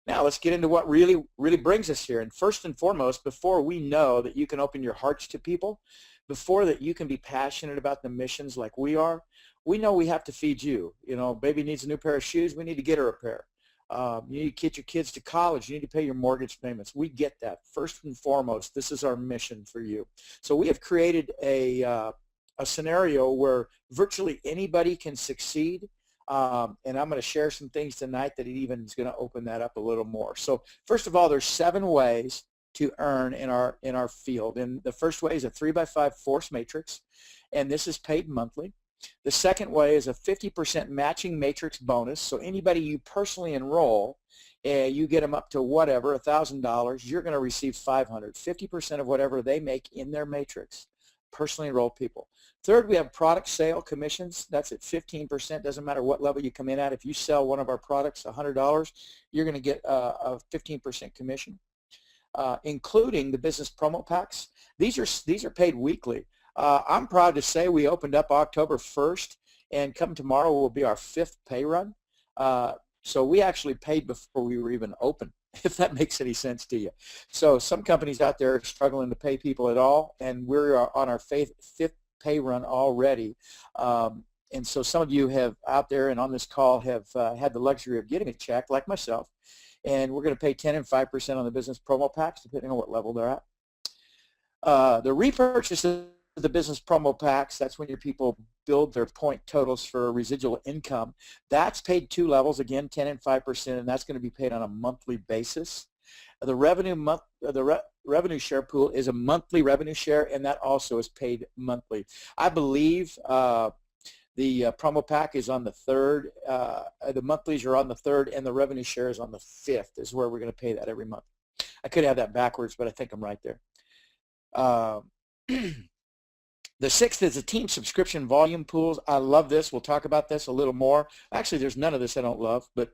Now let's get into what really brings us here. And first and foremost, before we know that you can open your hearts to people, before that you can be passionate about the missions like we are, we know we have to feed you. You know, baby needs a new pair of shoes, we need to get her a pair. You need to get your kids to college, you need to pay your mortgage payments. We get that. First and foremost, this is our mission for you. So we have created a scenario where virtually anybody can succeed. And I'm going to share some things tonight that it even is going to open that up a little more. So first of all, there's 7 ways to earn in our field. And the first way is a 3x5 force matrix, and this is paid monthly. The second way is a 50% matching matrix bonus. So anybody you personally enroll, you get them up to whatever, $1,000, you're going to receive $500, 50% of whatever they make in their matrix. Personally enrolled people. Third, we have product sale commissions. That's at 15%. Doesn't matter what level you come in at. If you sell one of our products $100, you're going to get a 15% commission, including the business promo packs. These are paid weekly. I'm proud to say we opened up October 1st, and come tomorrow will be our 5th pay run. So we actually paid before we were even open, if that makes any sense to you. So some companies out there are struggling to pay people at all, and we're on our 5th pay run already. And so some of you have out there and on this call have had the luxury of getting a check, like myself, and we're going to pay 10 and 5% on the business promo packs, depending on what level they're at. The repurchase of the business promo packs, that's when your people build their point totals for residual income. That's paid 2 levels, again, 10 and 5%, and that's going to be paid on a monthly basis. The revenue share pool is a monthly revenue share, and that also is paid monthly. I believe the promo pack is on the 3rd, the monthlies are on the 3rd, and the revenue share is on the 5th, is where we're going to pay that every month. I could have that backwards, but I think I'm right there. The 6th is the team subscription volume pools. I love this. We'll talk about this a little more. Actually, there's none of this I don't love, but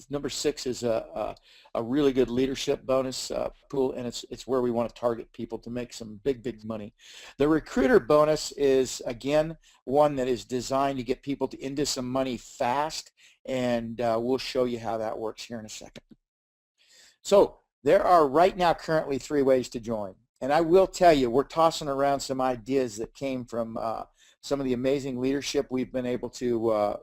number 6 is a really good leadership bonus pool, and it's where we want to target people to make some big money. The recruiter bonus is, again, one that is designed to get people into some money fast, and we'll show you how that works here in a second. So there are right now currently 3 ways to join. And I will tell you, we're tossing around some ideas that came from some of the amazing leadership we've been able to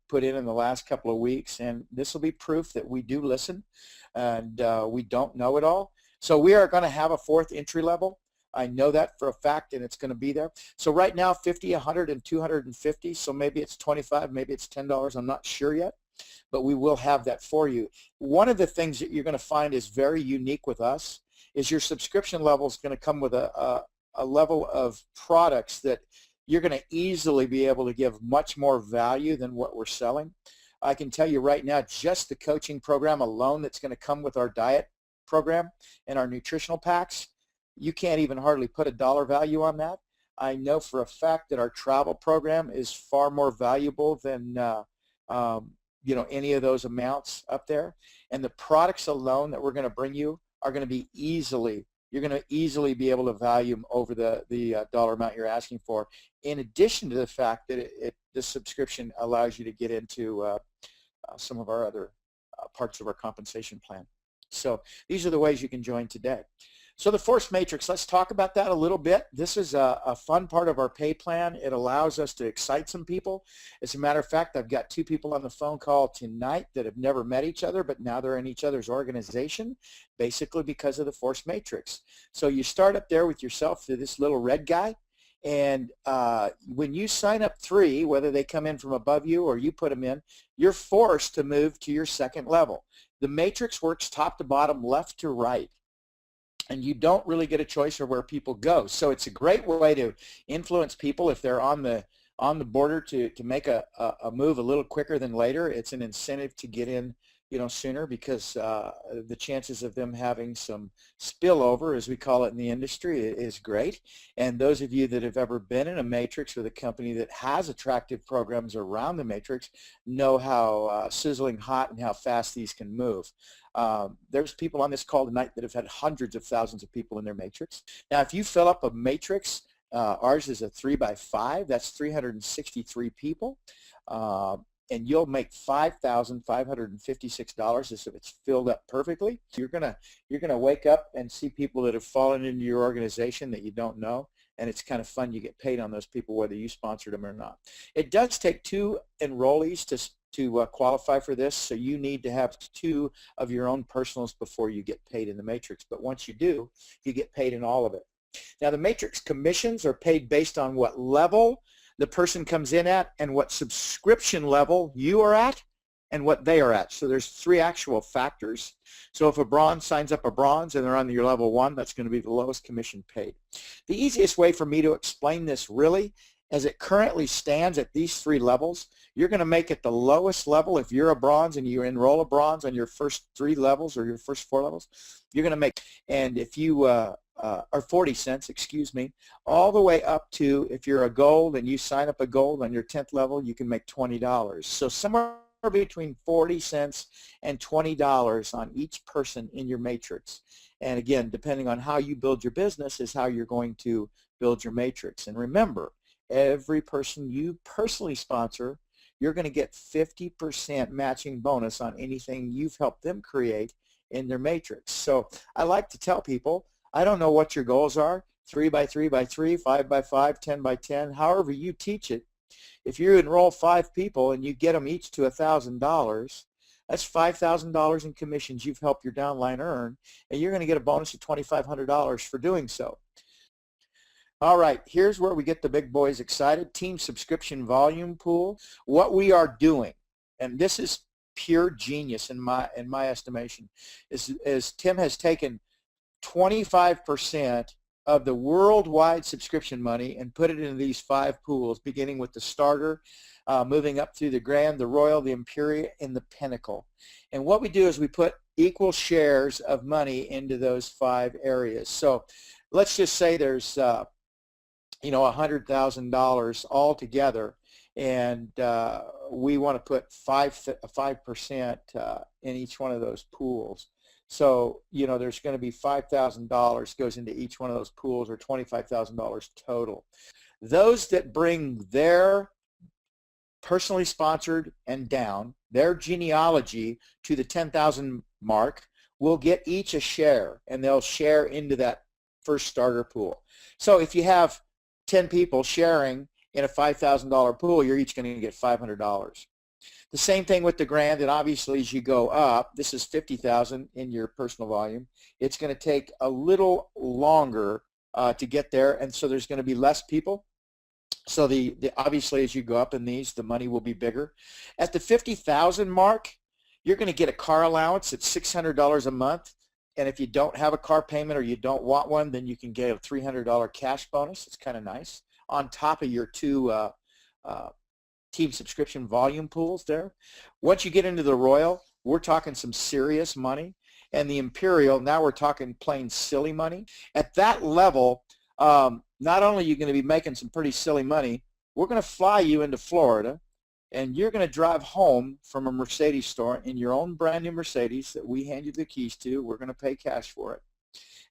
put in the last couple of weeks. And this will be proof that we do listen and we don't know it all. So we are going to have a 4th entry level. I know that for a fact, and it's going to be there. So right now, 50, 100, and 250. So maybe it's 25, maybe it's $10. I'm not sure yet, but we will have that for you. One of the things that you're going to find is very unique with us is your subscription level is going to come with a level of products that you're going to easily be able to give much more value than what we're selling. I can tell you right now, just the coaching program alone that's going to come with our diet program and our nutritional packs, you can't even hardly put a dollar value on that. I know for a fact that our travel program is far more valuable than any of those amounts up there. And the products alone that we're going to bring you are going to be you're going to easily be able to value them over the dollar amount you're asking for, in addition to the fact that this subscription allows you to get into some of our other parts of our compensation plan. So these are the ways you can join today. So the force matrix, let's talk about that a little bit. This is a fun part of our pay plan. It allows us to excite some people. As a matter of fact, I've got 2 people on the phone call tonight that have never met each other, but now they're in each other's organization, basically because of the force matrix. So you start up there with yourself to this little red guy, and when you sign up 3, whether they come in from above you or you put them in, you're forced to move to your 2nd level. The matrix works top to bottom, left to right, and you don't really get a choice of where people go. So it's a great way to influence people if they're on the border to make a move a little quicker than later. It's an incentive to get in sooner, because the chances of them having some spillover, as we call it in the industry, is great. And those of you that have ever been in a matrix with a company that has attractive programs around the matrix know how sizzling hot and how fast these can move. There's people on this call tonight that have had hundreds of thousands of people in their matrix. Now, if you fill up a matrix, ours is a 3x5, that's 363 people. and you'll make $5,556 if it's filled up perfectly. You're gonna wake up and see people that have fallen into your organization that you don't know, and it's kind of fun. You get paid on those people whether you sponsored them or not. It does take 2 enrollees to qualify for this, so you need to have 2 of your own personals before you get paid in the matrix. But once you do, you get paid in all of it. Now the matrix commissions are paid based on what level the person comes in at and what subscription level you are at and what they are at. So there's 3 actual factors. So if a bronze signs up a bronze and they're on your level 1, that's going to be the lowest commission paid. The easiest way for me to explain this really, as it currently stands at these 3 levels, you're going to make it the lowest level. If you're a bronze and you enroll a bronze on your first 3 levels or your first 4 levels, you're going to make, and if you or 40 cents, excuse me, all the way up to, if you're a gold and you sign up a gold on your 10th level, you can make $20. So somewhere between 40 cents and $20 on each person in your matrix. And again, depending on how you build your business is how you're going to build your matrix. And remember, every person you personally sponsor, you're going to get 50% matching bonus on anything you've helped them create in their matrix. So I like to tell people, I don't know what your goals are, 3 by 3 by 3, 5 by 5, 10 by 10, however you teach it. If you enroll 5 people and you get them each to $1,000, that's $5,000 in commissions you've helped your downline earn, and you're going to get a bonus of $2,500 for doing so. All right, here's where we get the big boys excited. Team subscription volume pool. What we are doing, and this is pure genius in my estimation, is Tim has taken 25% of the worldwide subscription money and put it into these 5 pools, beginning with the starter, moving up through the grand, the royal, the imperial, and the pinnacle. And what we do is we put equal shares of money into those 5 areas. So let's just say there's $100,000 all together, and we want to put 5% in each one of those pools. So, there's going to be $5,000 goes into each one of those pools, or $25,000 total. Those that bring their personally sponsored and down, their genealogy to the 10,000 mark will get each a share, and they'll share into that first starter pool. So if you have 10 people sharing in a $5,000 pool, you're each going to get $500. The same thing with the grand, and obviously as you go up, this is 50,000 in your personal volume. It's going to take a little longer to get there, and so there's going to be less people. So obviously as you go up in these, the money will be bigger. At the 50,000 mark, you're going to get a car allowance at $600 a month, and if you don't have a car payment or you don't want one, then you can get a $300 cash bonus. It's kind of nice on top of your 2 team subscription volume pools there. Once you get into the royal, we're talking some serious money, and the imperial, now we're talking plain silly money. At that level, not only are you going to be making some pretty silly money, we're going to fly you into Florida, and you're going to drive home from a Mercedes store in your own brand new Mercedes that we hand you the keys to. We're going to pay cash for it.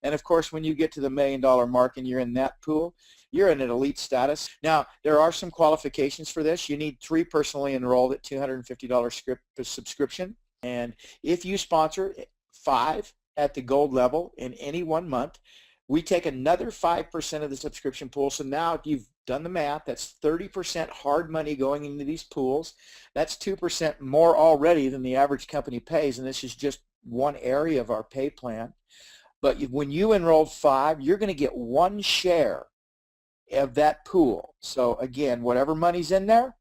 And of course, when you get to the $1 million mark and you're in that pool, you're in an elite status. Now, there are some qualifications for this. You need 3 personally enrolled at $250 subscription. And if you sponsor 5 at the gold level in any one month, we take another 5% of the subscription pool. So now you've done the math. That's 30% hard money going into these pools. That's 2% more already than the average company pays, and this is just one area of our pay plan. But when you enroll 5, you're going to get 1 share of that pool. So again, whatever money's in there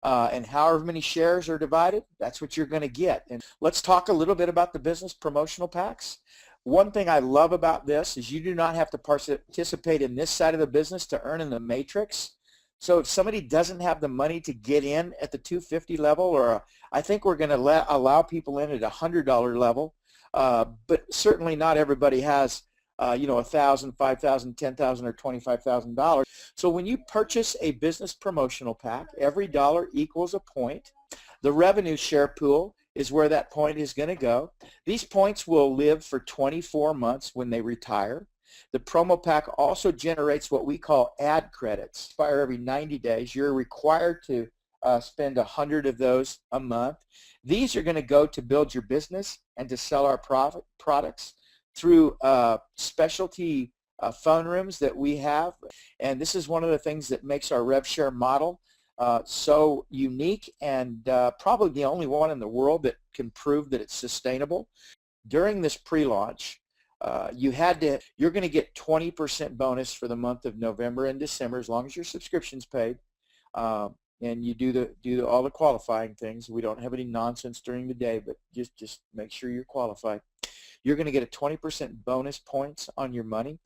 and however many shares are divided, that's what you're going to get. And let's talk a little bit about the business promotional packs. One thing I love about this is you do not have to participate in this side of the business to earn in the matrix. So if somebody doesn't have the money to get in at the 250 level, or I think we're going to allow people in at $100 level, but certainly not everybody has $1,000, $5,000, $10,000, or $25,000. So when you purchase a business promotional pack, every dollar equals a point. The revenue share pool is where that point is going to go. These points will live for 24 months when they retire. The promo pack also generates what we call ad credits. Expire every 90 days. You're required to spend 100 of those a month. These are going to go to build your business and to sell our products through specialty phone rooms that we have. And this is one of the things that makes our RevShare model so unique, and probably the only one in the world that can prove that it's sustainable. During this pre-launch, you're going to get 20% bonus for the month of November and December, as long as your subscription's paid, and you do all the qualifying things. We don't have any nonsense during the day, but just make sure you're qualified. You're going to get a 20% bonus points on your money.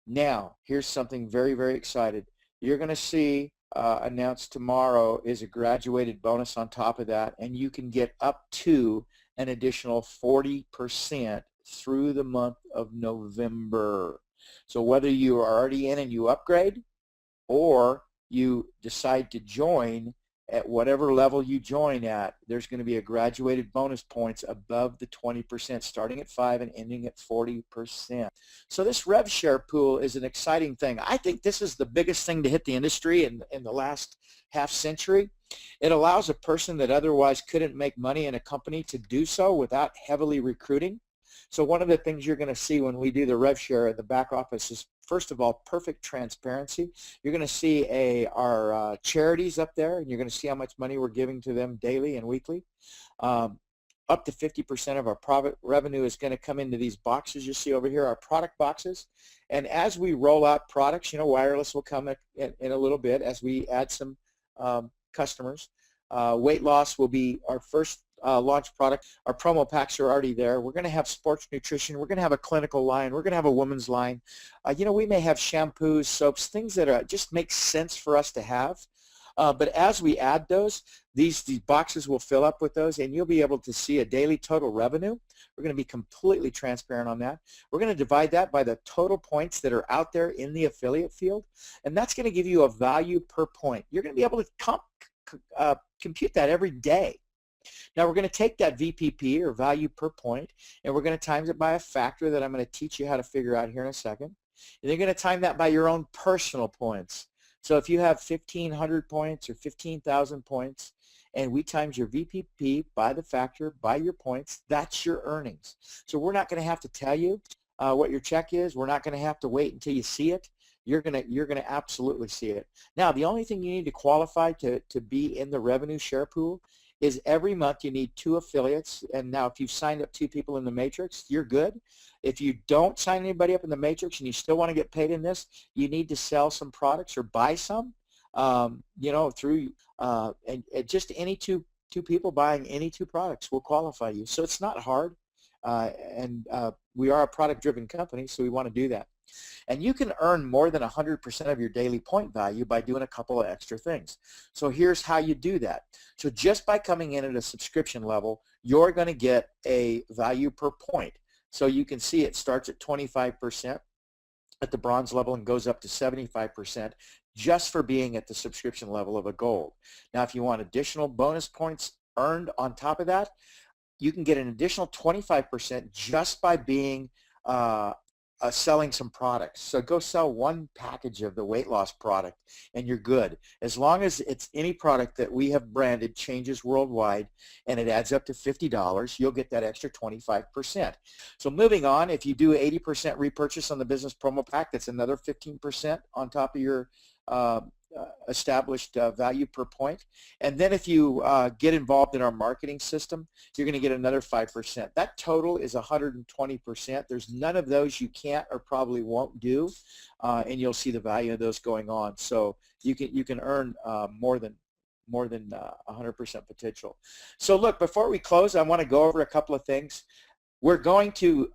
Now, here's something very, very exciting. You're going to see announced tomorrow is a graduated bonus on top of that, and you can get up to an additional 40% through the month of November. So whether you are already in and you upgrade, or you decide to join at whatever level you join at, there's going to be a graduated bonus points above the 20%, starting at 5 and ending at 40%. So this RevShare pool is an exciting thing. I think this is the biggest thing to hit the industry in the last half century. It allows a person that otherwise couldn't make money in a company to do so without heavily recruiting. So one of the things you're going to see when we do the RevShare in the back office is, first of all, perfect transparency. You're going to see our charities up there, and you're going to see how much money we're giving to them daily and weekly. Up to 50% of our profit revenue is going to come into these boxes you see over here, our product boxes. And as we roll out products, wireless will come in a little bit as we add some customers. Weight loss will be our first launch product. Our promo packs are already there. We're going to have sports nutrition. We're going to have a clinical line. We're going to have a women's line. We may have shampoos, soaps, things that just make sense for us to have. But as we add those, these boxes will fill up with those, and you'll be able to see a daily total revenue. We're going to be completely transparent on that. We're going to divide that by the total points that are out there in the affiliate field, and that's going to give you a value per point. You're going to be able to compute that every day. Now we're going to take that VPP, or value per point, and we're going to times it by a factor that I'm going to teach you how to figure out here in a second. And you're going to time that by your own personal points. So if you have 1,500 points or 15,000 points, and we times your VPP by the factor, by your points, that's your earnings. So we're not going to have to tell you what your check is. We're not going to have to wait until you see it. You're gonna absolutely see it. Now, the only thing you need to qualify to be in the revenue share pool is every month you need 2 affiliates. And now if you've signed up 2 people in the Matrix, you're good. If you don't sign anybody up in the Matrix and you still want to get paid in this, you need to sell some products or buy some, through and just any two people buying any 2 products will qualify you. So it's not hard, and we are a product-driven company, so we want to do that. And you can earn more than 100% of your daily point value by doing a couple of extra things. So here's how you do that. So just by coming in at a subscription level, you're going to get a value per point. So you can see it starts at 25% at the bronze level and goes up to 75% just for being at the subscription level of a gold. Now, if you want additional bonus points earned on top of that, you can get an additional 25% just by being selling some products. So go sell 1 package of the weight loss product and you're good. As long as it's any product that we have branded Changes Worldwide and it adds up to $50, you'll get that extra 25%. So moving on, if you do 80% repurchase on the business promo pack, that's another 15% on top of your established value per point. And then if you get involved in our marketing system, you're going to get another 5%. That total is 120%. There's none of those you can't or probably won't do, and you'll see the value of those going on. So you can earn more than 100% potential. So look, before we close, I want to go over a couple of things. We're going to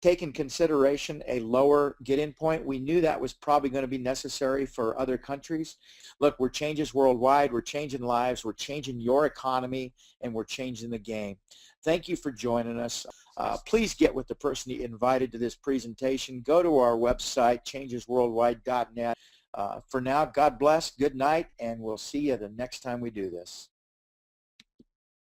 take in consideration a lower get-in point. We knew that was probably going to be necessary for other countries. Look, we're Changes Worldwide, we're changing lives, we're changing your economy, and we're changing the game. Thank you for joining us. Please get with the person you invited to this presentation. Go to our website, changesworldwide.net. For now, God bless, good night, and we'll see you the next time we do this.